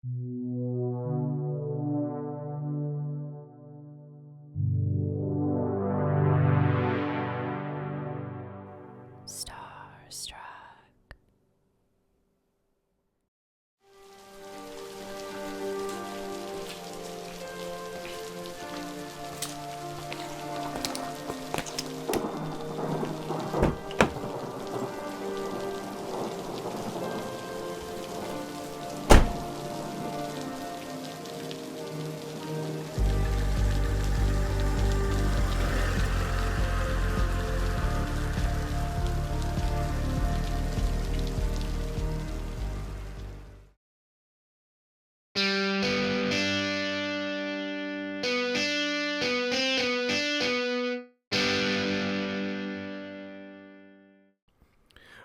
Starstruck.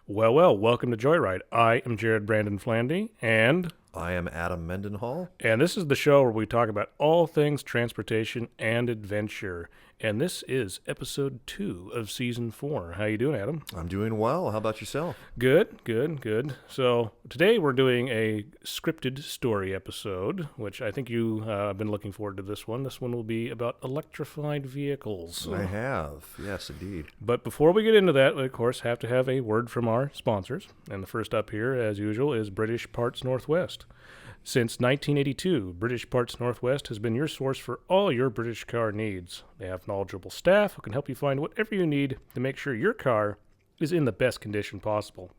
Well, welcome to Joyride. I am Jared Brandon Flandy, and I am Adam Mendenhall. this is the show where we talk about all things transportation and adventure. And this is episode 2 of season 4. How you doing, Adam? I'm doing well. How about yourself? Good. So today we're doing a scripted story episode, which I think you have been looking forward to this one. This one will be about electrified vehicles. I have. Yes, indeed. But before we get into that, we, of course, have to have a word from our sponsors. And the first up here, as usual, is British Parts Northwest. Since 1982, British Parts Northwest has been your source for all your British car needs. They have knowledgeable staff who can help you find whatever you need to make sure your car is in the best condition possible.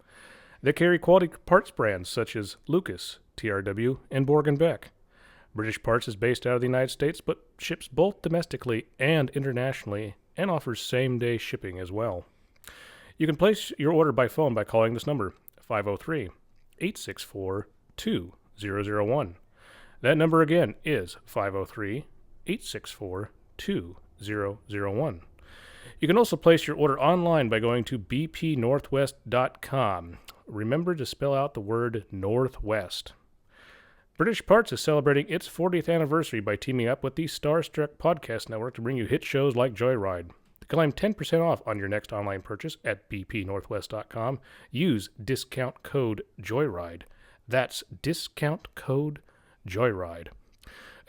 They carry quality parts brands such as Lucas, TRW, and Borg & Beck. British Parts is based out of the United States but ships both domestically and internationally and offers same-day shipping as well. You can place your order by phone by calling this number, 503-864-2001. That number again is 503-864-2001. You can also place your order online by going to bpnorthwest.com. Remember to spell out the word Northwest. British Parts is celebrating its 40th anniversary by teaming up with the Starstruck Podcast Network to bring you hit shows like Joyride. To claim 10% off on your next online purchase at bpnorthwest.com, use discount code Joyride. That's discount code Joyride.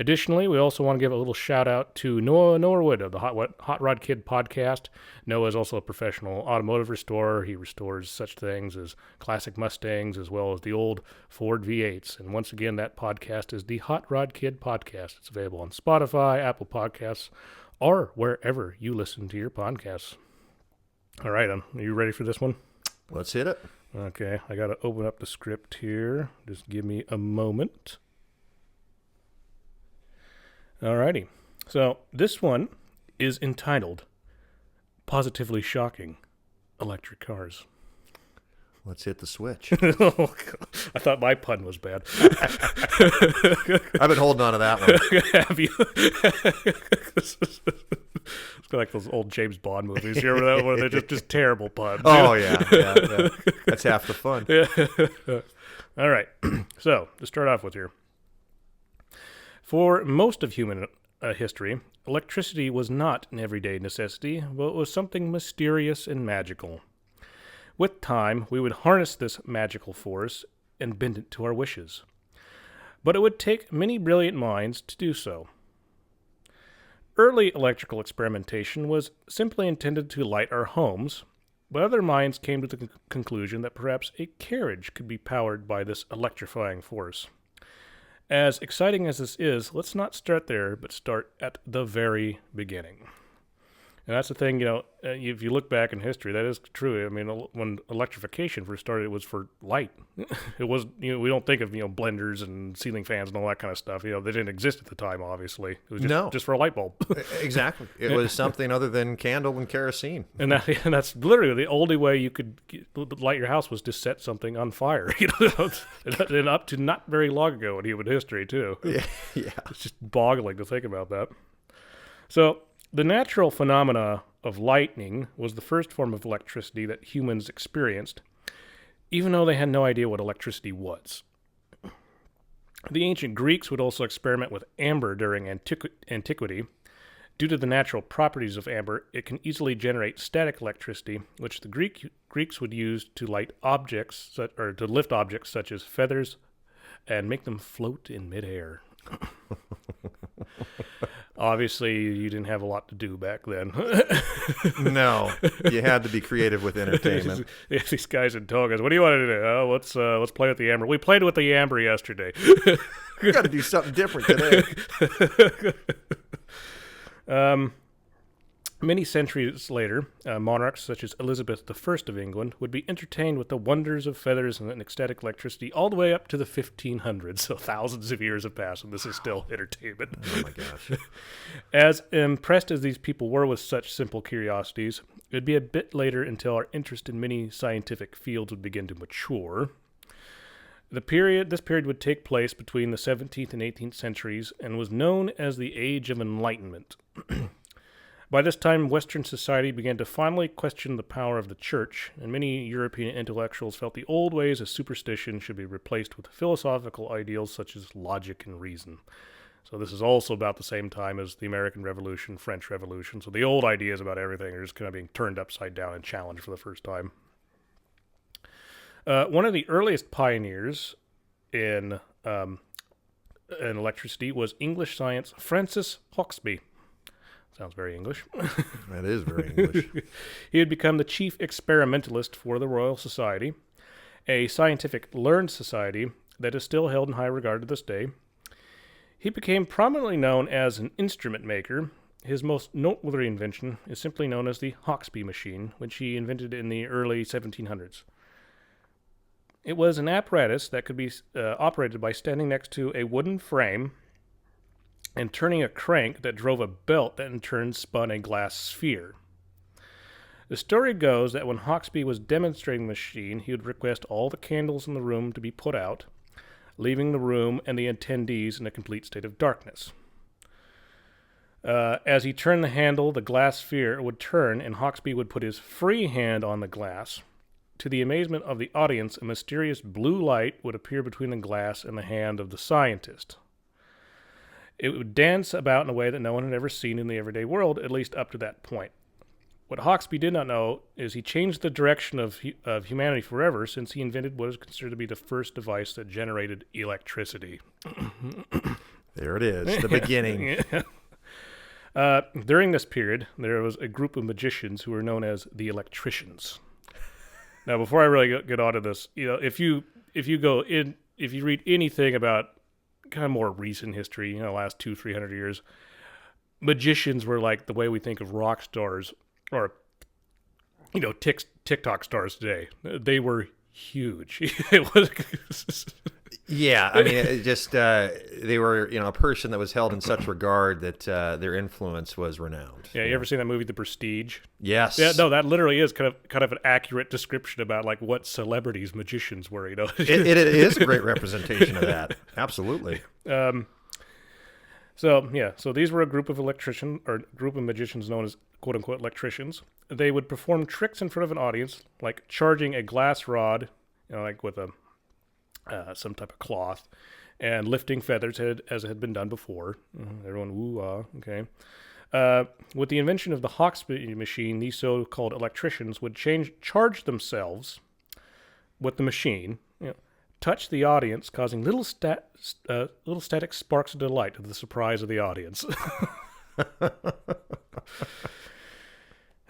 Additionally, we also want to give a little shout out to Noah Norwood of the Hot Rod Kid podcast. Noah is also a professional automotive restorer. He restores such things as classic Mustangs as well as the old Ford V8s. And once again, that podcast is the Hot Rod Kid podcast. It's available on Spotify, Apple Podcasts, or wherever you listen to your podcasts. All right, are you ready for this one? Let's hit it. Okay, I got to open up the script here. Just give me a moment. Alrighty, so this one is entitled Positively Shocking Electric Cars. Let's hit the switch. Oh, God. I thought my pun was bad. I've been holding on to that one. Have you? It's like those old James Bond movies. You remember that one? They're just terrible puns. Oh, yeah. That's half the fun. All right, so to start off with here. For most of human history, electricity was not an everyday necessity, but was something mysterious and magical. With time, we would harness this magical force and bend it to our wishes. But it would take many brilliant minds to do so. Early electrical experimentation was simply intended to light our homes, but other minds came to the conclusion that perhaps a carriage could be powered by this electrifying force. As exciting as this is, let's not start there, but start at the very beginning. And that's the thing, if you look back in history, that is true. I mean, when electrification first started, it was for light. It was, we don't think of, blenders and ceiling fans and all that kind of stuff. They didn't exist at the time, obviously. It was just for a light bulb. Exactly. It was something other than candle and kerosene. And that's literally the only way you could light your house was to set something on fire. And up to not very long ago in human history, too. Yeah. It's just boggling to think about that. So the natural phenomena of lightning was the first form of electricity that humans experienced, even though they had no idea what electricity was. The ancient Greeks would also experiment with amber during antiquity. Due to the natural properties of amber, it can easily generate static electricity, which the Greeks would use to light objects or to lift objects such as feathers, and make them float in midair. Obviously, you didn't have a lot to do back then. No, you had to be creative with entertainment. These guys in togas. What do you want to do? Oh, let's play with the amber. We played with the amber yesterday. We got to do something different today. Many centuries later, monarchs such as Elizabeth I of England would be entertained with the wonders of feathers and ecstatic electricity all the way up to the 1500s. So thousands of years have passed, and this is still entertainment. Oh my gosh. As impressed as these people were with such simple curiosities, it would be a bit later until our interest in many scientific fields would begin to mature. This period would take place between the 17th and 18th centuries and was known as the Age of Enlightenment. By this time, Western society began to finally question the power of the church, and many European intellectuals felt the old ways of superstition should be replaced with philosophical ideals such as logic and reason. So this is also about the same time as the American Revolution, French Revolution. So the old ideas about everything are just kind of being turned upside down and challenged for the first time. One of the earliest pioneers in electricity was English science Francis Hauksbee. Sounds very English. That is very English. He had become the chief experimentalist for the Royal Society, a scientific learned society that is still held in high regard to this day. He became prominently known as an instrument maker. His most noteworthy invention is simply known as the Hauksbee machine, which he invented in the early 1700s. It was an apparatus that could be operated by standing next to a wooden frame and turning a crank that drove a belt that in turn spun a glass sphere. The story goes that when Hauksbee was demonstrating the machine, he would request all the candles in the room to be put out, leaving the room and the attendees in a complete state of darkness. As he turned the handle, the glass sphere would turn, and Hauksbee would put his free hand on the glass. To the amazement of the audience, a mysterious blue light would appear between the glass and the hand of the scientist. It would dance about in a way that no one had ever seen in the everyday world, at least up to that point. What Hauksbee did not know is he changed the direction of humanity forever, since he invented what is considered to be the first device that generated electricity. There it is, the beginning. During this period, there was a group of magicians who were known as the electricians. Now, before I really get onto this, if you read anything about kind of more recent history, last 200-300 years, magicians were like the way we think of rock stars or, TikTok stars today. They were huge. It was. Yeah, I mean, it just they were, a person that was held in such regard that their influence was renowned. Yeah, you ever seen that movie, The Prestige? Yes. Yeah, no, that literally is kind of an accurate description about like what celebrities magicians were. It is a great representation of that. Absolutely. So these were a group of magicians known as quote unquote electricians. They would perform tricks in front of an audience, like charging a glass rod, like with some type of cloth, and lifting feathers as had been done before. Everyone, woo-ah, okay. With the invention of the Hauksbee machine, these so-called electricians would charge themselves with the machine, touch the audience, causing little static sparks of delight to the surprise of the audience.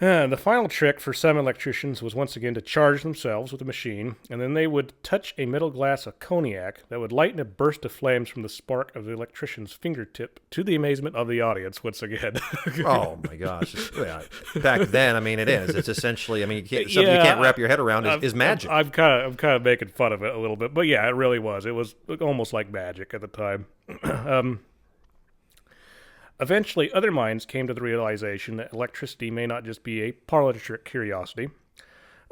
The final trick for some electricians was once again to charge themselves with the machine, and then they would touch a metal glass of cognac that would light in a burst of flames from the spark of the electrician's fingertip, to the amazement of the audience once again. Oh my gosh. Yeah. Back then, I mean, it is. It's essentially, I mean, something you can't wrap your head around is magic. I'm kind of making fun of it a little bit, but yeah, it really was. It was almost like magic at the time. Eventually, other minds came to the realization that electricity may not just be a parlor trick curiosity.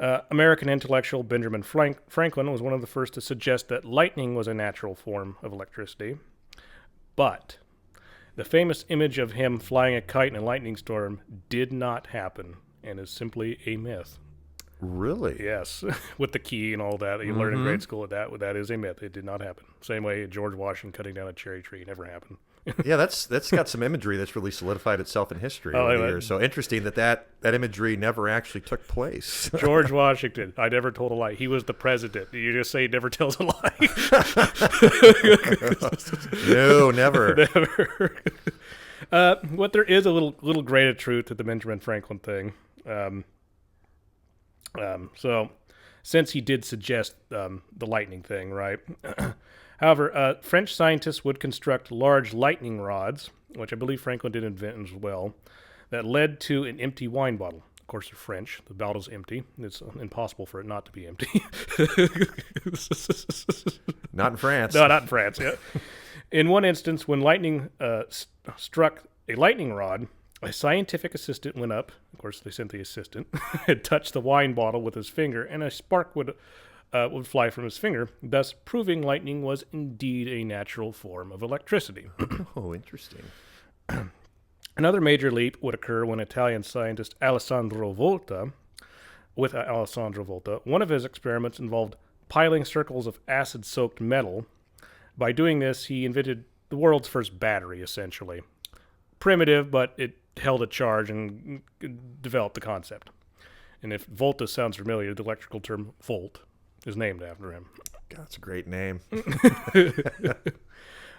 American intellectual Benjamin Franklin was one of the first to suggest that lightning was a natural form of electricity. But the famous image of him flying a kite in a lightning storm did not happen and is simply a myth. Really? Yes, with the key and all that you learn in grade school. That is a myth. It did not happen. Same way George Washington cutting down a cherry tree never happened. Yeah, that's got some imagery that's really solidified itself in history Oh, over the yeah. years. So interesting that imagery never actually took place. George Washington. I never told a lie. He was the president. You just say he never tells a lie. No, never. Never. What there is a little grain of truth to the Benjamin Franklin thing. So, since he did suggest the lightning thing, right? However, French scientists would construct large lightning rods, which I believe Franklin did invent as well, that led to an empty wine bottle. Of course, they're French. The bottle's empty. It's impossible for it not to be empty. Not in France. No, not in France. Yeah. In one instance, when lightning struck a lightning rod, a scientific assistant went up. Of course, they sent the assistant and touched the wine bottle with his finger, and a spark would fly from his finger, thus proving lightning was indeed a natural form of electricity. Oh, interesting. Another major leap would occur when Italian scientist Alessandro Volta, one of his experiments involved piling circles of acid-soaked metal. By doing this, he invented the world's first battery, essentially. Primitive, but it held a charge and developed the concept. And if Volta sounds familiar, the electrical term volt is named after him. God, that's a great name.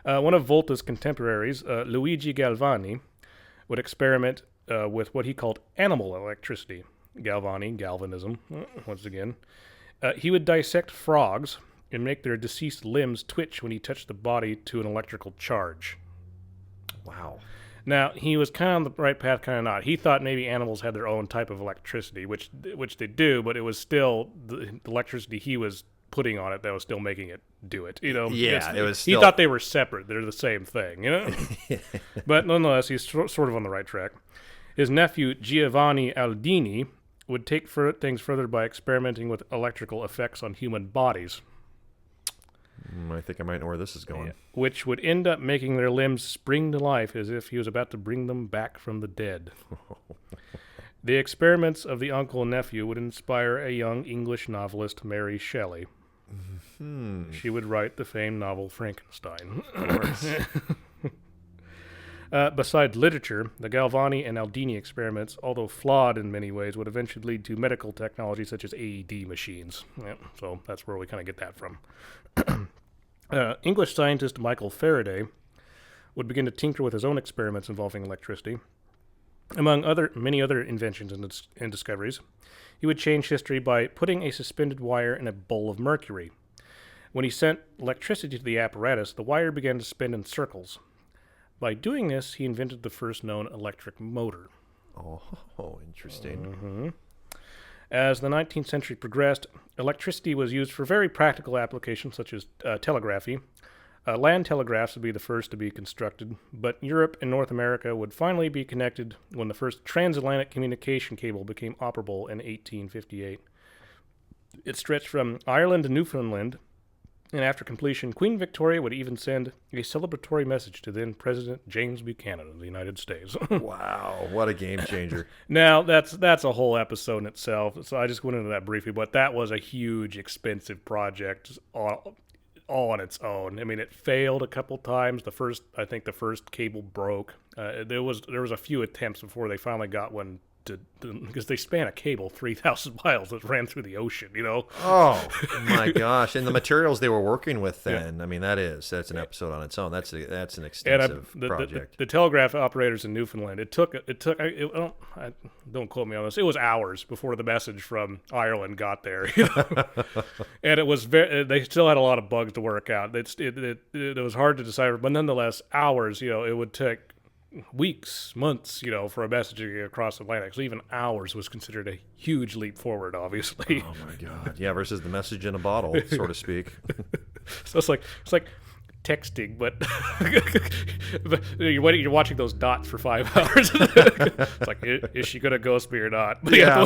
One of Volta's contemporaries, Luigi Galvani, would experiment with what he called animal electricity. Galvanism, once again. He would dissect frogs and make their deceased limbs twitch when he touched the body to an electrical charge. Wow. Now, he was kind of on the right path, kind of not. He thought maybe animals had their own type of electricity, which they do, but it was still the electricity he was putting on it that was still making it do it. You know, Yeah, it was He still... thought they were separate; they're the same thing. You know, but nonetheless, he's sort of on the right track. His nephew Giovanni Aldini would take things further by experimenting with electrical effects on human bodies. I think I might know where this is going. Which would end up making their limbs spring to life as if he was about to bring them back from the dead. The experiments of the uncle and nephew would inspire a young English novelist, Mary Shelley. She would write the famed novel Frankenstein. Of course. Besides literature, the Galvani and Aldini experiments, although flawed in many ways, would eventually lead to medical technology such as AED machines. So that's where we kind of get that from. English scientist Michael Faraday would begin to tinker with his own experiments involving electricity. Among many other inventions and discoveries, he would change history by putting a suspended wire in a bowl of mercury. When he sent electricity to the apparatus, the wire began to spin in circles. By doing this, he invented the first known electric motor. Oh, interesting. Mm-hmm. As the 19th century progressed, electricity was used for very practical applications such as telegraphy. Land telegraphs would be the first to be constructed, but Europe and North America would finally be connected when the first transatlantic communication cable became operable in 1858. It stretched from Ireland to Newfoundland, and after completion, Queen Victoria would even send a celebratory message to then President James Buchanan of the United States. Wow, what a game changer. Now, that's a whole episode in itself, so I just went into that briefly, but that was a huge, expensive project all on its own. I mean, it failed a couple times. I think the first cable broke. There was a few attempts before they finally got one because they span a cable 3,000 miles that ran through the ocean, you know? Oh, my gosh. And the materials they were working with then, I mean, that's an episode on its own. That's an extensive project. The telegraph operators in Newfoundland, it took don't quote me on this, it was hours before the message from Ireland got there, you know? And it was they still had a lot of bugs to work out. It was hard to decipher, but nonetheless, hours, you know, it would take weeks, months, you know, for a message to get across the Atlantic. So even hours was considered a huge leap forward, obviously. Oh my God! Yeah, versus the message in a bottle, so to speak. So it's like texting, but you're watching those dots for 5 hours. It's like, is she gonna ghost me or not? Yeah.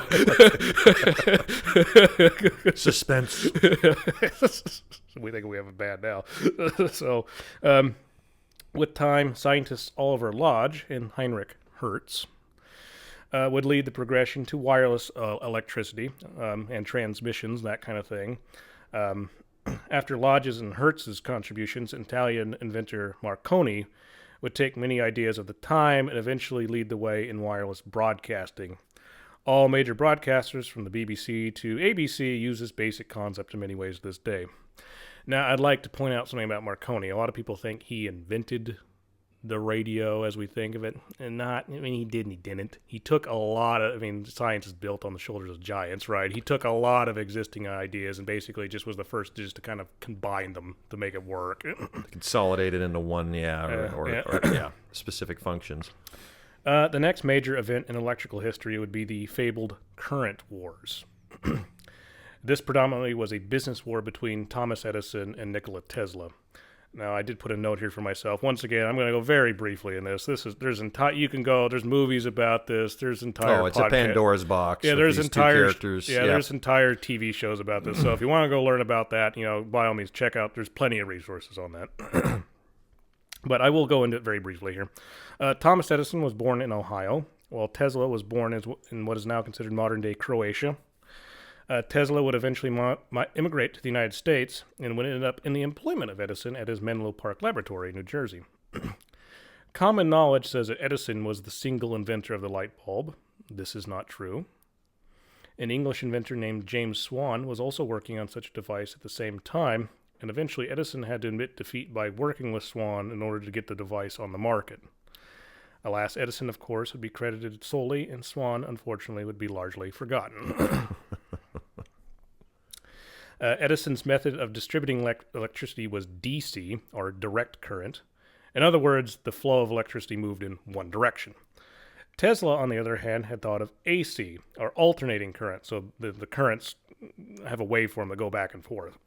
Suspense. We think we have it bad now. So. With time, scientists Oliver Lodge and Heinrich Hertz would lead the progression to wireless electricity and transmissions, that kind of thing. After Lodge's and Hertz's contributions, Italian inventor Marconi would take many ideas of the time and eventually lead the way in wireless broadcasting. All major broadcasters, from the BBC to ABC, use this basic concept in many ways to this day. Now, I'd like to point out something about Marconi. A lot of people think he invented the radio as we think of it, and not, I mean, he did and he didn't. He took a lot of, I mean, science is built on the shoulders of giants, right? He took a lot of existing ideas and basically just was the first just to kind of combine them to make it work. Consolidate it into one, specific functions. The next major event in electrical history would be the fabled current wars. This predominantly was a business war between Thomas Edison and Nikola Tesla. Now, I did put a note here for myself. Once again, I'm going to go very briefly in this. You can go. There's movies about this. There's entire. Oh, it's a Pandora's box. Yeah, there's entire characters. There's entire TV shows about this. So if you want to go learn about that, by all means, check out. There's plenty of resources on that. But I will go into it very briefly here. Thomas Edison was born in Ohio, while Tesla was born in what is now considered modern-day Croatia. Tesla would eventually immigrate to the United States and would end up in the employment of Edison at his Menlo Park Laboratory in New Jersey. Common knowledge says that Edison was the single inventor of the light bulb. This is not true. An English inventor named James Swan was also working on such a device at the same time, and eventually Edison had to admit defeat by working with Swan in order to get the device on the market. Alas, Edison, of course, would be credited solely, and Swan, unfortunately, would be largely forgotten. Edison's method of distributing electricity was DC, or direct current. In other words, the flow of electricity moved in one direction. Tesla, on the other hand, had thought of AC, or alternating current, so the currents have a waveform that go back and forth.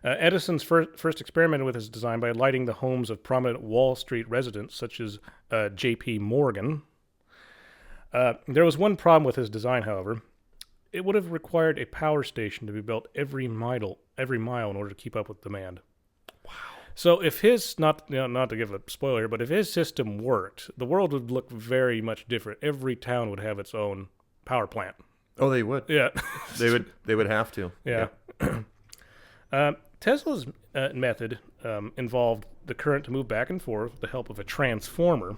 Edison's first experimented with his design by lighting the homes of prominent Wall Street residents, such as J.P. Morgan. There was one problem with his design, however. It would have required a power station to be built every mile in order to keep up with demand. Wow. So if his, not to give a spoiler, but if his system worked, the world would look very much different. Every town would have its own power plant. Oh, they would. Yeah. They would have to. Yeah. Tesla's method involved the current to move back and forth with the help of a transformer.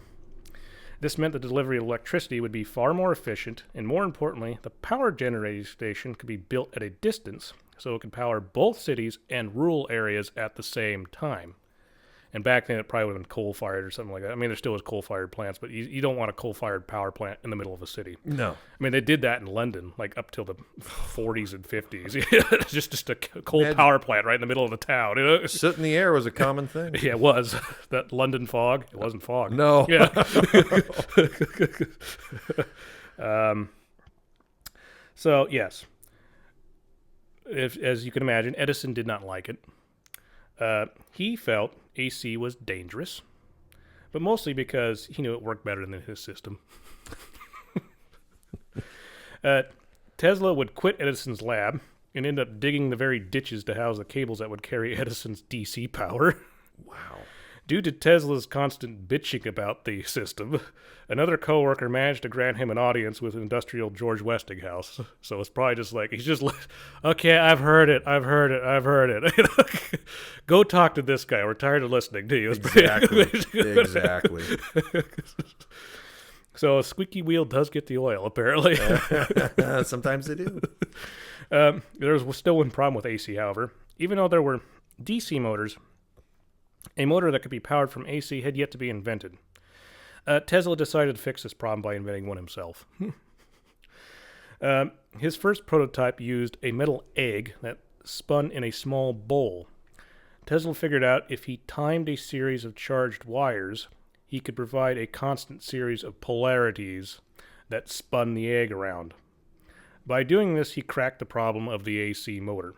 This meant the delivery of electricity would be far more efficient, and more importantly, the power generating station could be built at a distance, so it could power both cities and rural areas at the same time. And back then, it probably would have been coal-fired or something like that. I mean, there still was coal-fired plants, but you don't want a coal-fired power plant in the middle of a city. No. I mean, they did that in London, like up till the 40s and 50s. just a coal power plant right in the middle of the town. Soot in the air was a common thing. Yeah, it was. That London fog, it wasn't fog. No. Yeah. So, yes. As you can imagine, Edison did not like it. He felt AC was dangerous, but mostly because he knew it worked better than his system. Tesla would quit Edison's lab and end up digging the very ditches to house the cables that would carry Edison's DC power. Wow. Due to Tesla's constant bitching about the system, another coworker managed to grant him an audience with industrial George Westinghouse. So it's probably just like, he's just like, okay, I've heard it. Go talk to this guy. We're tired of listening to you. Exactly. So a squeaky wheel does get the oil, apparently. Sometimes they do. There was still one problem with AC, however. Even though there were DC motors, a motor that could be powered from AC had yet to be invented. Tesla decided to fix this problem by inventing one himself. His first prototype used a metal egg that spun in a small bowl. Tesla figured out if he timed a series of charged wires, he could provide a constant series of polarities that spun the egg around. By doing this, he cracked the problem of the AC motor.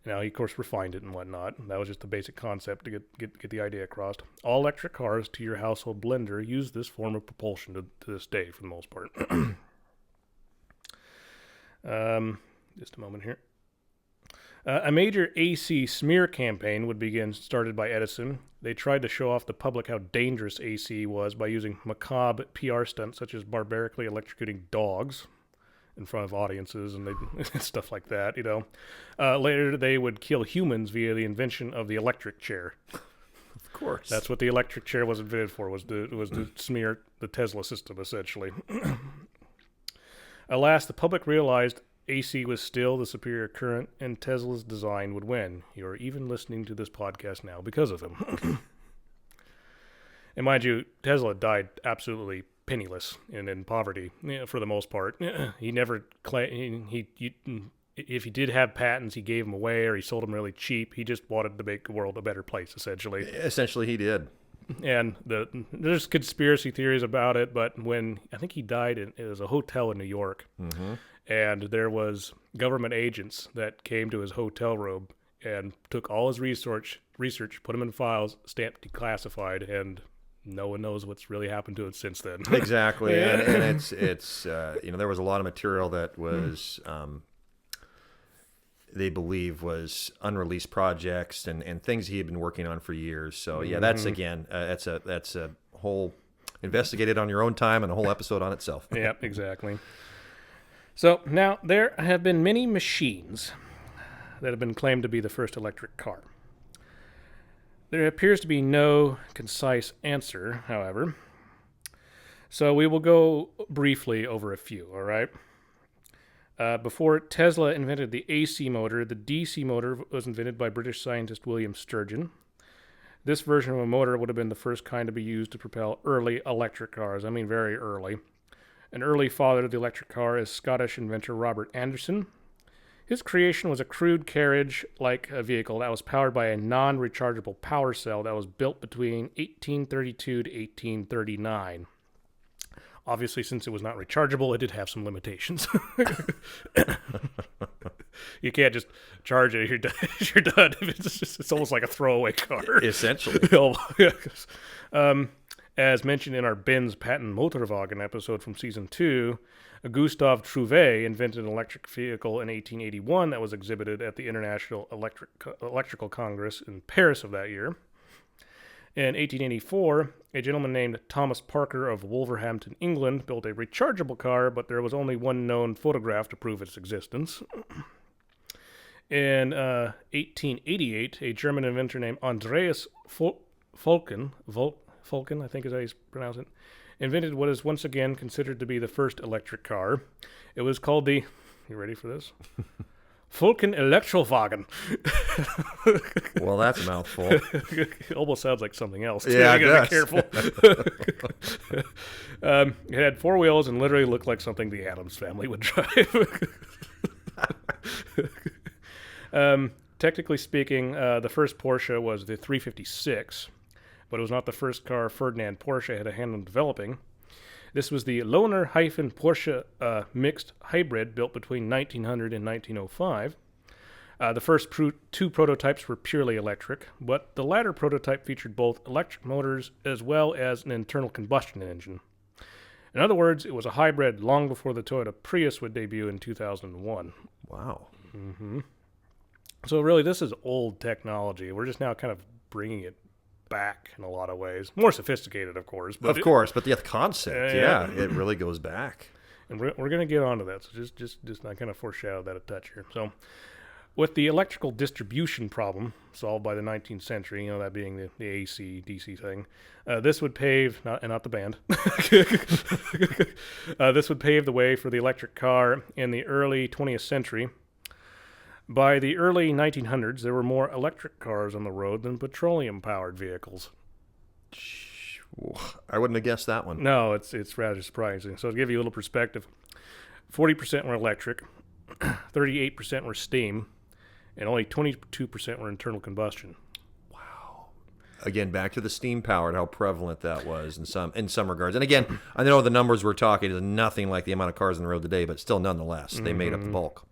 Now, he, of course, refined it and whatnot. That was just the basic concept to get the idea across. All electric cars to your household blender use this form of propulsion to this day, for the most part. Just a moment here. A major AC smear campaign would begin, started by Edison. They tried to show off the public how dangerous AC was by using macabre PR stunts such as barbarically electrocuting dogs in front of audiences and stuff like that. Later, they would kill humans via the invention of the electric chair. Of course. That's what the electric chair was invented for, was to smear the Tesla system, essentially. Alas, the public realized AC was still the superior current, and Tesla's design would win. You're even listening to this podcast now because of him. And mind you, Tesla died absolutely penniless and in poverty, for the most part. He never if he did have patents, he gave them away or he sold them really cheap. He just wanted to make the world a better place, essentially. Essentially, he did. And there's conspiracy theories about it, but when I think he died, it was a hotel in New York. Mm-hmm. And there was government agents that came to his hotel room and took all his research, put them in files, stamped declassified, and no one knows what's really happened to it since then. Exactly. And it's there was a lot of material that was they believe was unreleased projects and things he had been working on for years. So yeah, that's again that's a whole investigated on your own time and a whole episode on itself. Yeah, exactly. So now there have been many machines that have been claimed to be the first electric car. There appears to be no concise answer, however. So we will go briefly over a few, all right? Before Tesla invented the AC motor, the DC motor was invented by British scientist William Sturgeon. This version of a motor would have been the first kind to be used to propel early electric cars. I mean, very early. An early father of the electric car is Scottish inventor Robert Anderson. His creation was a crude carriage-like vehicle that was powered by a non-rechargeable power cell that was built between 1832 to 1839. Obviously, since it was not rechargeable, it did have some limitations. You can't just charge it. You're done. It's almost like a throwaway car. Essentially. As mentioned in our Benz Patent Motorwagen episode from Season 2, Gustave Trouvé invented an electric vehicle in 1881 that was exhibited at the International Electrical Congress in Paris of that year. In 1884, a gentleman named Thomas Parker of Wolverhampton, England, built a rechargeable car, but there was only one known photograph to prove its existence. In 1888, a German inventor named Andreas Fulken, I think is how you pronounce it, invented what is once again considered to be the first electric car. It was called the, you ready for this? Fulken Elektrowagen. Well, that's a mouthful. It almost sounds like something else. Yeah, you gotta be careful. It had four wheels and literally looked like something the Addams family would drive. Technically speaking, the first Porsche was the 356, but it was not the first car Ferdinand Porsche had a hand in developing. This was the Lohner-Porsche mixed hybrid built between 1900 and 1905. The first two prototypes were purely electric, but the latter prototype featured both electric motors as well as an internal combustion engine. In other words, it was a hybrid long before the Toyota Prius would debut in 2001. Wow. Mm-hmm. So really, this is old technology. We're just now kind of bringing it back in a lot of ways. More sophisticated, of course. But the concept, it really goes back. And we're going to get onto that, so just I kind of foreshadowed that a touch here. So, with the electrical distribution problem solved by the 19th century, that being the AC, DC thing, this would pave, not the band, this would pave the way for the electric car in the early 20th century. By the early 1900s, there were more electric cars on the road than petroleum-powered vehicles. I wouldn't have guessed that one. No, it's rather surprising. So to give you a little perspective, 40% were electric, 38% were steam, and only 22% were internal combustion. Wow. Again, back to the steam-powered, how prevalent that was in some regards. And again, I know the numbers we're talking is nothing like the amount of cars on the road today, but still nonetheless, they made up the bulk.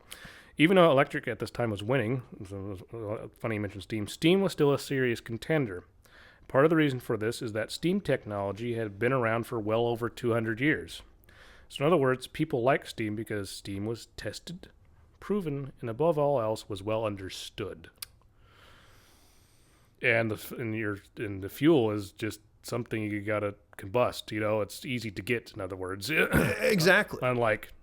Even though electric at this time was winning, so funny you mentioned steam, steam was still a serious contender. Part of the reason for this is that steam technology had been around for well over 200 years. So in other words, people liked steam because steam was tested, proven, and above all else, was well understood. And the fuel is just something you gotta combust. It's easy to get. In other words, Exactly. unlike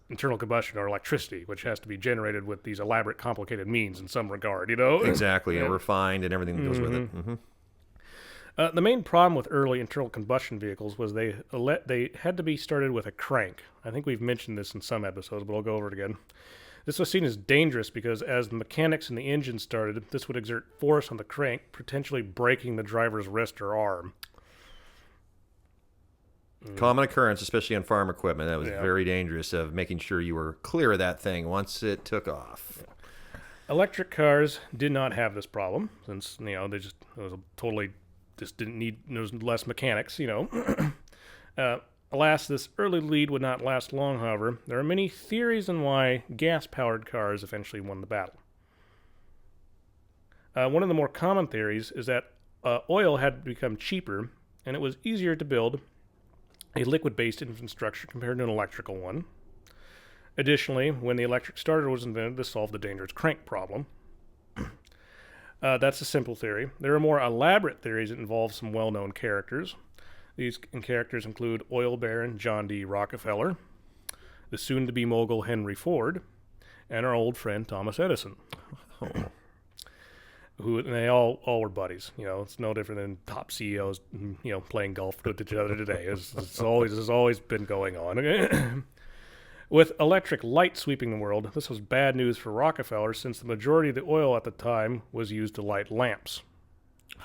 internal combustion or electricity, which has to be generated with these elaborate, complicated means in some regard. Exactly. Yeah. Refined and everything that goes with it. The main problem with early internal combustion vehicles was they had to be started with a crank. I think we've mentioned this in some episodes, but I'll go over it again. This was seen as dangerous because as the mechanics in the engine started, this would exert force on the crank, potentially breaking the driver's wrist or arm. Common occurrence, especially on farm equipment. That was very dangerous, of making sure you were clear of that thing once it took off. Electric cars did not have this problem, since they just didn't need, there was less mechanics. Alas, this early lead would not last long. However, there are many theories on why gas-powered cars eventually won the battle. One of the more common theories is that oil had become cheaper, and it was easier to build a liquid-based infrastructure compared to an electrical one. Additionally, when the electric starter was invented, this solved the dangerous crank problem. That's a simple theory. There are more elaborate theories that involve some well-known characters. These characters include oil baron John D. Rockefeller, the soon-to-be mogul Henry Ford, and our old friend Thomas Edison. And they all were buddies. It's no different than top CEOs, playing golf with each other today. This has always been going on. With electric light sweeping the world, this was bad news for Rockefeller, since the majority of the oil at the time was used to light lamps.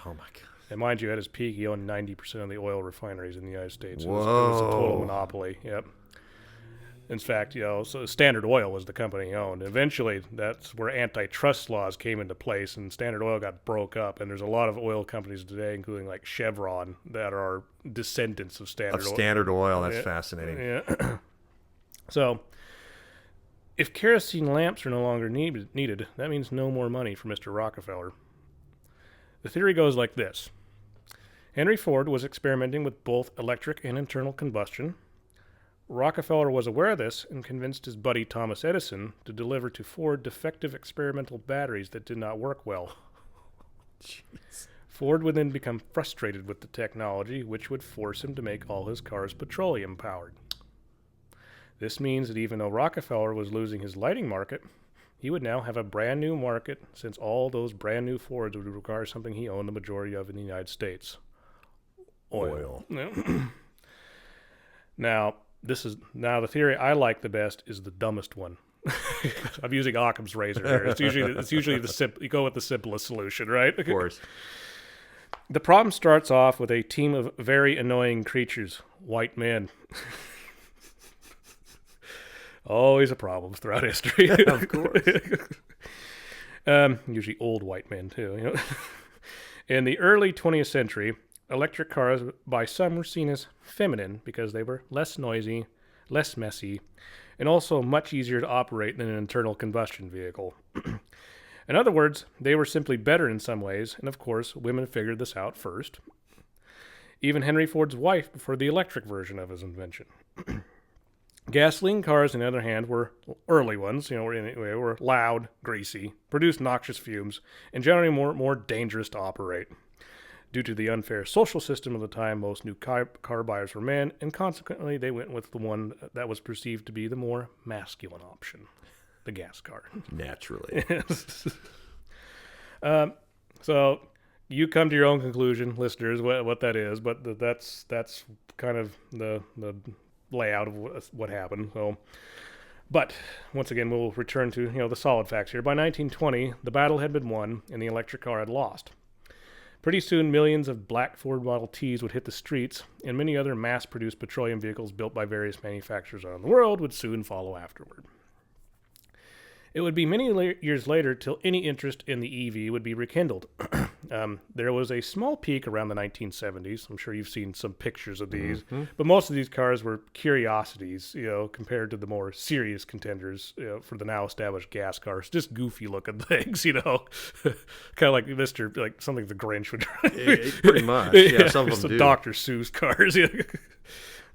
Oh my God. And mind you, at his peak, he owned 90% of the oil refineries in the United States. It Whoa. was a total monopoly. Yep. In fact, so Standard Oil was the company he owned. Eventually, that's where antitrust laws came into place, and Standard Oil got broke up. And there's a lot of oil companies today, including like Chevron, that are descendants of Standard Oil. Standard Oil, that's fascinating. Yeah. So, if kerosene lamps are no longer needed, that means no more money for Mr. Rockefeller. The theory goes like this. Henry Ford was experimenting with both electric and internal combustion. Rockefeller was aware of this and convinced his buddy Thomas Edison to deliver to Ford defective experimental batteries that did not work well. Jeez. Ford would then become frustrated with the technology, which would force him to make all his cars petroleum-powered. This means that even though Rockefeller was losing his lighting market, he would now have a brand new market, since all those brand new Fords would require something he owned the majority of in the United States. Oil. Now, the theory I like the best is the dumbest one. I'm using Occam's razor here. It's usually you go with the simplest solution, right? Of course. The problem starts off with a team of very annoying creatures, white men. Always a problem throughout history. Of course. Usually old white men, too. In the early 20th century, electric cars by some were seen as feminine because they were less noisy, less messy, and also much easier to operate than an internal combustion vehicle. In other words, they were simply better in some ways, and of course, women figured this out first. Even Henry Ford's wife preferred the electric version of his invention. Gasoline cars, on the other hand, were early ones. Were loud, greasy, produced noxious fumes, and generally more dangerous to operate. Due to the unfair social system of the time, most new car buyers were men, and consequently, they went with the one that was perceived to be the more masculine option, the gas car. Naturally. So you come to your own conclusion, listeners, what that is, but that's kind of the layout of what happened. So, but once again, we'll return to the solid facts here. By 1920, the battle had been won, and the electric car had lost. Pretty soon, millions of black Ford Model Ts would hit the streets, and many other mass-produced petroleum vehicles built by various manufacturers around the world would soon follow afterward. It would be many years later till any interest in the EV would be rekindled. There was a small peak around the 1970s. I'm sure you've seen some pictures of these. Mm-hmm. But most of these cars were curiosities, compared to the more serious contenders for the now established gas cars. Just goofy-looking things, kind of like something the Grinch would drive. Pretty much. Yeah, some of them do. Dr. Seuss cars.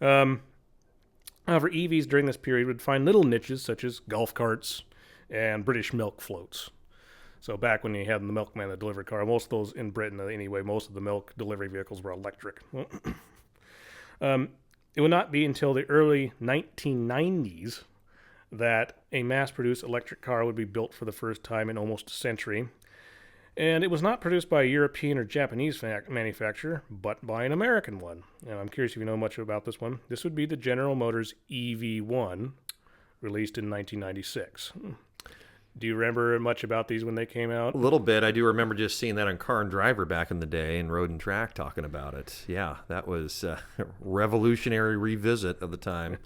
However, EVs during this period would find little niches such as golf carts, and British milk floats. So back when you had the milkman that delivered car, most of those in Britain anyway, most of the milk delivery vehicles were electric. It would not be until the early 1990s that a mass-produced electric car would be built for the first time in almost a century. And it was not produced by a European or Japanese manufacturer, but by an American one. And I'm curious if you know much about this one. This would be the General Motors EV1, released in 1996. Do you remember much about these when they came out? A little bit. I do remember just seeing that on Car and Driver back in the day and Road and Track talking about it. Yeah, that was a revolutionary revisit of the time.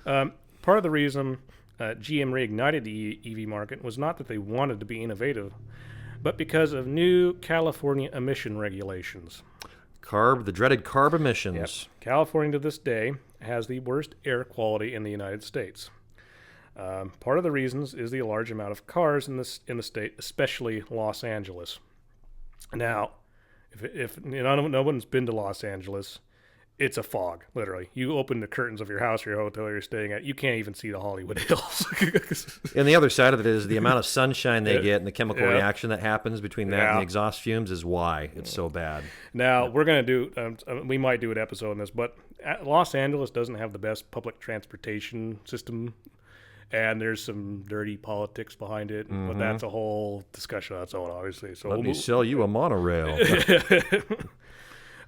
Part of the reason GM reignited the EV market was not that they wanted to be innovative, but because of new California emission regulations. The dreaded CARB emissions. Yep. California to this day has the worst air quality in the United States. Part of the reasons is the large amount of cars in the state, especially Los Angeles. Now, if no one's been to Los Angeles, it's a fog, literally. You open the curtains of your house or your hotel you're staying at, you can't even see the Hollywood Hills. And the other side of it is the amount of sunshine they get and the chemical reaction that happens between that and the exhaust fumes is why it's so bad. Now, we're going to do, we might do an episode on this, but Los Angeles doesn't have the best public transportation system, and there's some dirty politics behind it, but that's a whole discussion on its own, obviously. So Let me sell you a monorail.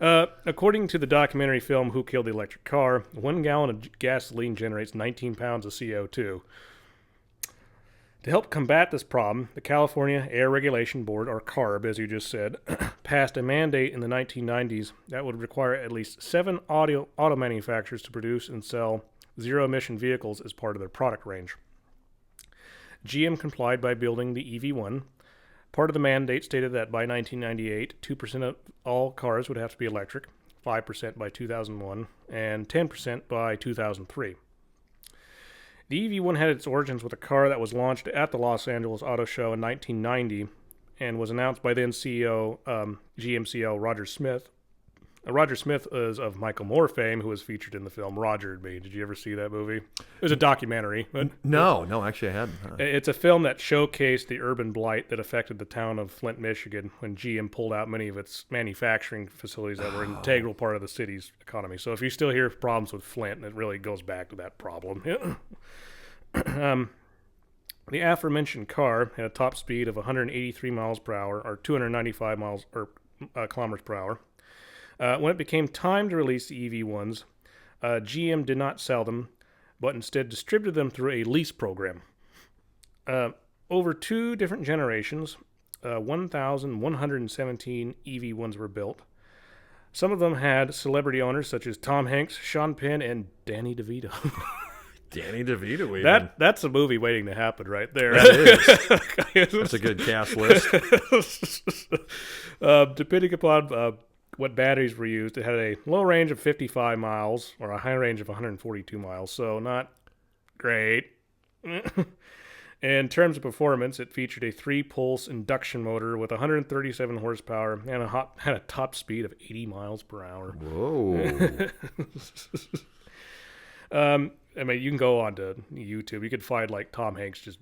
According to the documentary film Who Killed the Electric Car, 1 gallon of gasoline generates 19 pounds of CO2. To help combat this problem, the California Air Regulation Board, or CARB, as you just said, passed a mandate in the 1990s that would require at least 7 auto manufacturers to produce and sell zero-emission vehicles as part of their product range. GM complied by building the EV1. Part of the mandate stated that by 1998, 2% of all cars would have to be electric, 5% by 2001, and 10% by 2003. The EV1 had its origins with a car that was launched at the Los Angeles Auto Show in 1990 and was announced by then CEO, GM CEO Roger Smith. Roger Smith is of Michael Moore fame, who was featured in the film Roger and Me. Did you ever see that movie? It was a documentary. No, actually I hadn't. It's a film that showcased the urban blight that affected the town of Flint, Michigan, when GM pulled out many of its manufacturing facilities that were an integral part of the city's economy. So if you still hear problems with Flint, it really goes back to that problem. The aforementioned car had a top speed of 183 miles per hour, or 295 kilometers per hour. When it became time to release the EV1s, GM did not sell them, but instead distributed them through a lease program. Over 2 different generations, 1,117 EV1s were built. Some of them had celebrity owners such as Tom Hanks, Sean Penn, and Danny DeVito. Danny DeVito, even. That's a movie waiting to happen right there. That is. That's a good cast list. Depending upon what batteries were used, it had a low range of 55 miles or a high range of 142 miles, so not great. In terms of performance, it featured a 3-pulse induction motor with 137 horsepower and had a top speed of 80 miles per hour. Whoa. I mean, you can go on to YouTube. You could find like Tom Hanks just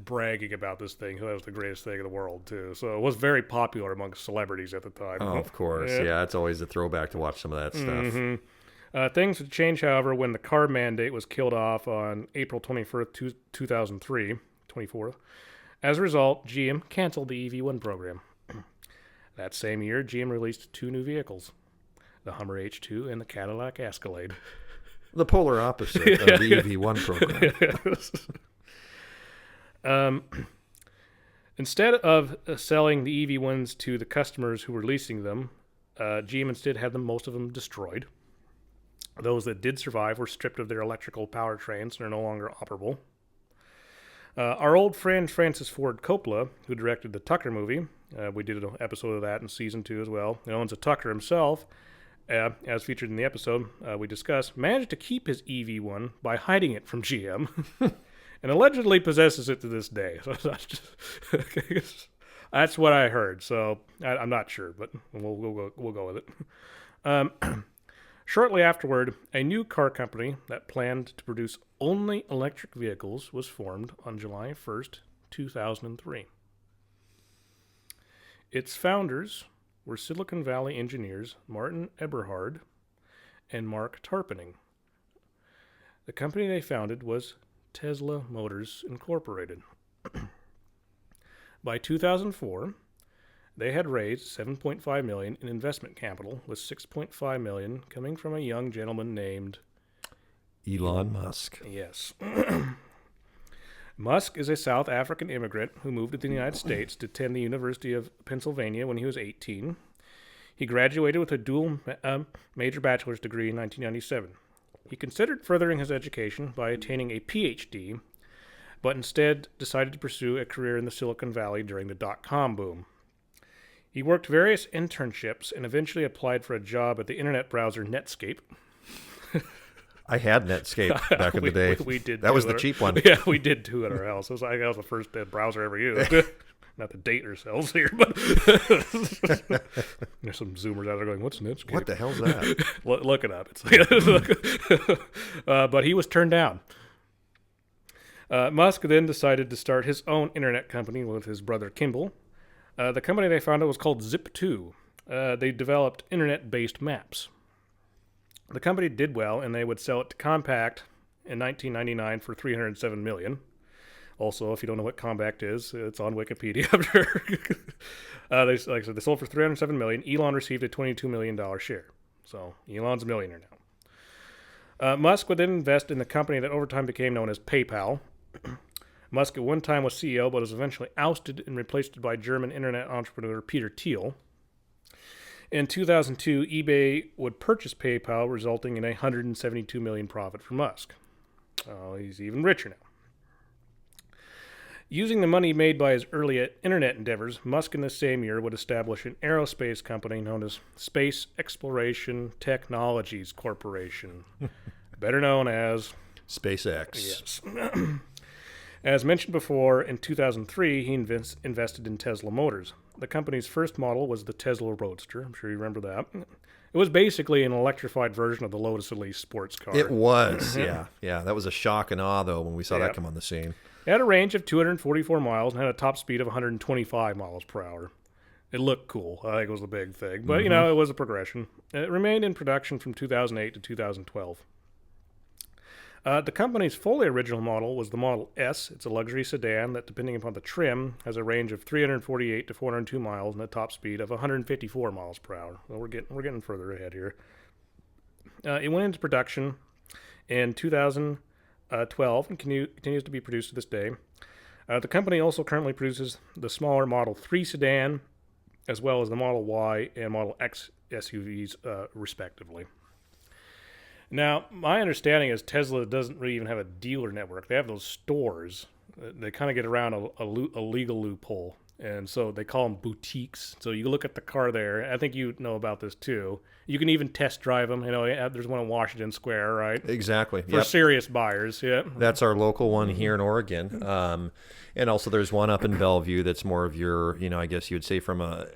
bragging about this thing. That was the greatest thing in the world, too. So it was very popular amongst celebrities at the time. Oh, of course. Yeah, it's always a throwback to watch some of that stuff. Mm-hmm. Things would change, however, when the car mandate was killed off on April 21st, 2003, 24th. As a result, GM canceled the EV1 program. That same year, GM released 2 new vehicles, the Hummer H2 and the Cadillac Escalade. The polar opposite of the EV1 program. Instead of selling the EV1s to the customers who were leasing them, GM instead had most of them destroyed. Those that did survive were stripped of their electrical powertrains and are no longer operable. Our old friend Francis Ford Coppola, who directed the Tucker movie, we did an episode of that in season 2 as well, and owns a Tucker himself, as featured in the episode we discussed, managed to keep his EV1 by hiding it from GM. And allegedly possesses it to this day. So that's what I heard. So I'm not sure, but we'll go with it. Shortly afterward, a new car company that planned to produce only electric vehicles was formed on July 1st, 2003. Its founders were Silicon Valley engineers Martin Eberhard and Mark Tarpening. The company they founded was Tesla Motors Incorporated. By 2004, they had raised $7.5 million in investment capital, with $6.5 million coming from a young gentleman named Elon Musk. Yes. Musk is a South African immigrant who moved to the United States to attend the University of Pennsylvania when he was 18. He graduated with a dual major bachelor's degree in 1997. He considered furthering his education by attaining a PhD, but instead decided to pursue a career in the Silicon Valley during the dot-com boom. He worked various internships and eventually applied for a job at the internet browser Netscape. I had Netscape back in the day. We did. That was the cheap one. Yeah, we did too at our house. That was the first browser I ever used. Not to date ourselves here, but there's some Zoomers out there going, "What's Netscape? What the hell's that?" Look it up. But he was turned down. Musk then decided to start his own internet company with his brother Kimball. The company they founded was called Zip2. They developed internet-based maps. The company did well, and they would sell it to Compaq in 1999 for $307 million. Also, if you don't know what Compaq is, it's on Wikipedia. Like I said, they sold for $307 million. Elon received a $22 million share. So Elon's a millionaire now. Musk would then invest in the company that over time became known as PayPal. Musk at one time was CEO, but was eventually ousted and replaced by German internet entrepreneur Peter Thiel. In 2002, eBay would purchase PayPal, resulting in a $172 million profit for Musk. He's even richer now. Using the money made by his early internet endeavors, Musk in the same year would establish an aerospace company known as Space Exploration Technologies Corporation, better known as SpaceX. Yes. As mentioned before, in 2003, he invested in Tesla Motors. The company's first model was the Tesla Roadster. I'm sure you remember that. It was basically an electrified version of the Lotus Elise sports car. It was, yeah. That was a shock and awe, though, when we saw that come on the scene. It had a range of 244 miles and had a top speed of 125 miles per hour. It looked cool. I think it was the big thing. But, it was a progression. It remained in production from 2008 to 2012. The company's fully original model was the Model S. It's a luxury sedan that, depending upon the trim, has a range of 348 to 402 miles and a top speed of 154 miles per hour. Well, we're getting further ahead here. It went into production in 2012 and continues to be produced to this day. The company also currently produces the smaller Model 3 sedan, as well as the Model Y and Model X SUVs, respectively. Now, my understanding is Tesla doesn't really even have a dealer network. They have those stores. They kind of get around a legal loophole, and so they call them boutiques. So you look at the car there. I think you know about this too. You can even test drive them. There's one in Washington Square, right? Exactly. For serious buyers, yeah. That's our local one here in Oregon. And also there's one up in Bellevue that's more of your, I guess you would say from a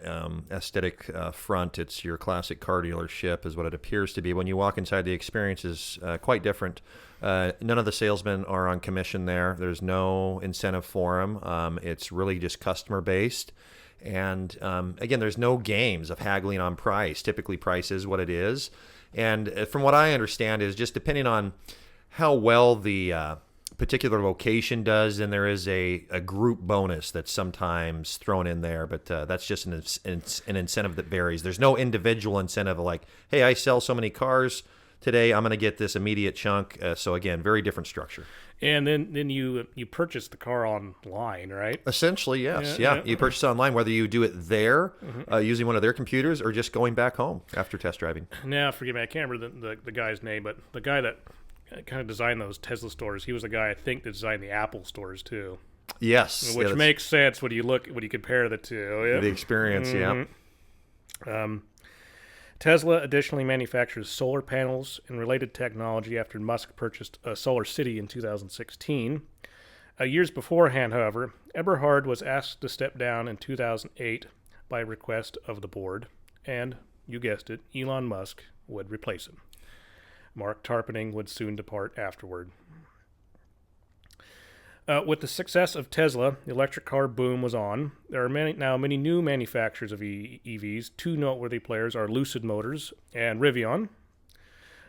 aesthetic front, it's your classic car dealership is what it appears to be. When you walk inside, the experience is quite different. None of the salesmen are on commission there. There's no incentive for them. It's really just customer-based. And again, there's no games of haggling on price. Typically, price is what it is. And from what I understand is just depending on how well the particular location does, then there is a group bonus that's sometimes thrown in there. But that's just an incentive that varies. There's no individual incentive like, hey, I sell so many cars today, I'm going to get this immediate chunk. So again, very different structure. And then you purchase the car online, right? Essentially, yes. Yeah. You purchase it online, whether you do it there using one of their computers or just going back home after test driving. Now, forgive me, I can't remember the guy's name, but the guy that kind of designed those Tesla stores, he was the guy I think that designed the Apple stores too. Yes, which makes sense when you compare the two. Yeah? The experience, yeah. Tesla additionally manufactures solar panels and related technology after Musk purchased Solar City in 2016. Years beforehand, however, Eberhard was asked to step down in 2008 by request of the board, and, you guessed it, Elon Musk would replace him. Mark Tarpenning would soon depart afterward. With the success of Tesla, the electric car boom was on. There are many new manufacturers of EVs. Two noteworthy players are Lucid Motors and Rivian.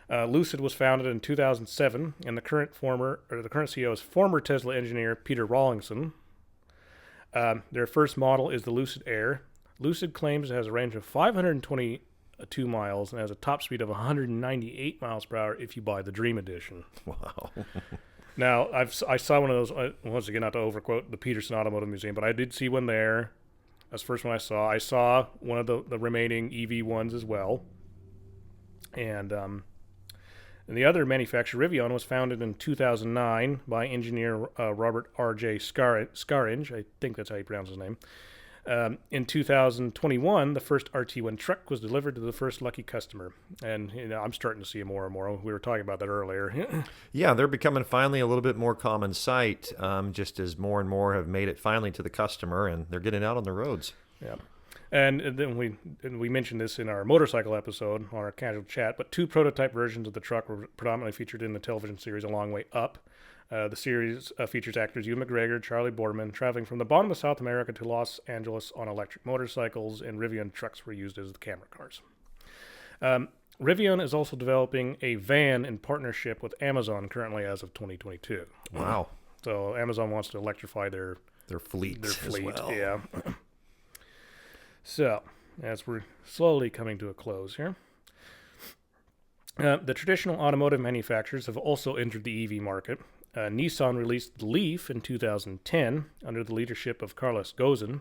Lucid was founded in 2007, and the current CEO is former Tesla engineer Peter Rawlinson. Their first model is the Lucid Air. Lucid claims it has a range of 522 miles and has a top speed of 198 miles per hour if you buy the Dream Edition. Wow. Now, I saw one of those, once again, not to overquote the Peterson Automotive Museum, but I did see one there. That's the first one I saw. I saw one of the remaining EV ones as well. And the other manufacturer, Rivian, was founded in 2009 by engineer Robert R.J. Scaringe. I think that's how you pronounce his name. In 2021, the first RT1 truck was delivered to the first lucky customer. And I'm starting to see it more and more. We were talking about that earlier. Yeah, they're becoming finally a little bit more common sight, just as more and more have made it finally to the customer, and they're getting out on the roads. Yeah. And then we mentioned this in our motorcycle episode on our casual chat, but 2 prototype versions of the truck were predominantly featured in the television series A Long Way Up. The series features actors Ewan McGregor, Charlie Boorman, traveling from the bottom of South America to Los Angeles on electric motorcycles, and Rivian trucks were used as the camera cars. Rivian is also developing a van in partnership with Amazon currently as of 2022. Wow. So Amazon wants to electrify their fleet as well. Yeah. So, as we're slowly coming to a close here, the traditional automotive manufacturers have also entered the EV market. Nissan released the Leaf in 2010 under the leadership of Carlos Ghosn,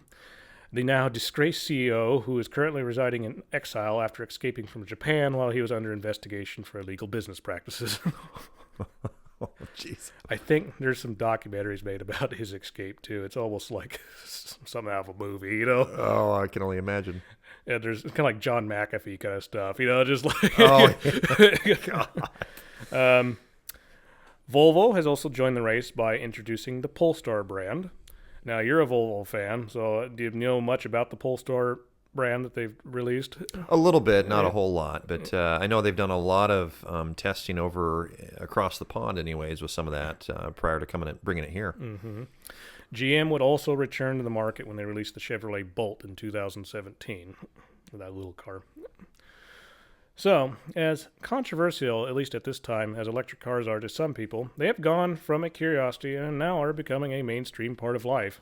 the now disgraced CEO who is currently residing in exile after escaping from Japan while he was under investigation for illegal business practices. Oh, jeez. I think there's some documentaries made about his escape, too. It's almost like something out of a movie, you know? Oh, I can only imagine. Yeah, there's kind of like John McAfee kind of stuff, you know, just like... Oh, God. Volvo has also joined the race by introducing the Polestar brand. Now, you're a Volvo fan, so do you know much about the Polestar brand that they've released? A little bit, not a whole lot, but I know they've done a lot of testing across the pond, anyways, with some of that prior to bringing it here. Mm-hmm. GM would also return to the market when they released the Chevrolet Bolt in 2017, that little car. So, as controversial, at least at this time, as electric cars are to some people, they have gone from a curiosity and now are becoming a mainstream part of life.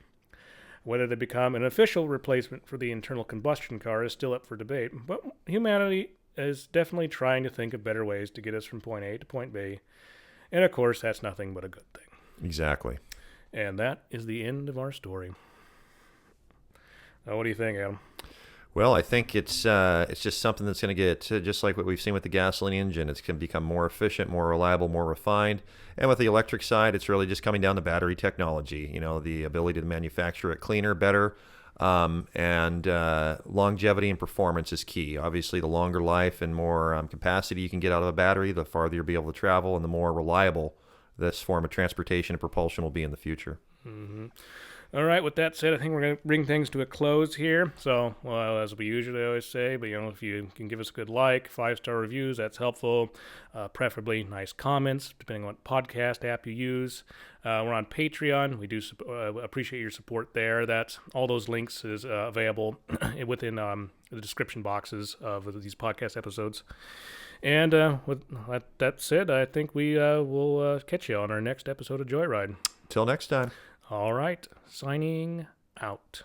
Whether they become an official replacement for the internal combustion car is still up for debate, but humanity is definitely trying to think of better ways to get us from point A to point B. And of course, that's nothing but a good thing. Exactly. And that is the end of our story. Now, what do you think, Adam? Well, I think it's just something that's going to get, just like what we've seen with the gasoline engine, it's going to become more efficient, more reliable, more refined. And with the electric side, it's really just coming down to battery technology, the ability to manufacture it cleaner, better, and longevity and performance is key. Obviously, the longer life and more capacity you can get out of a battery, the farther you'll be able to travel and the more reliable this form of transportation and propulsion will be in the future. Mm-hmm. All right, with that said, I think we're going to bring things to a close here. So, well, as we usually always say, but if you can give us a good 5-star reviews, that's helpful. Preferably nice comments, depending on what podcast app you use. We're on Patreon. We do appreciate your support there. That's all those links is available within the description boxes of these podcast episodes. And with that said, I think we will catch you on our next episode of Joyride. Till next time. All right, signing out.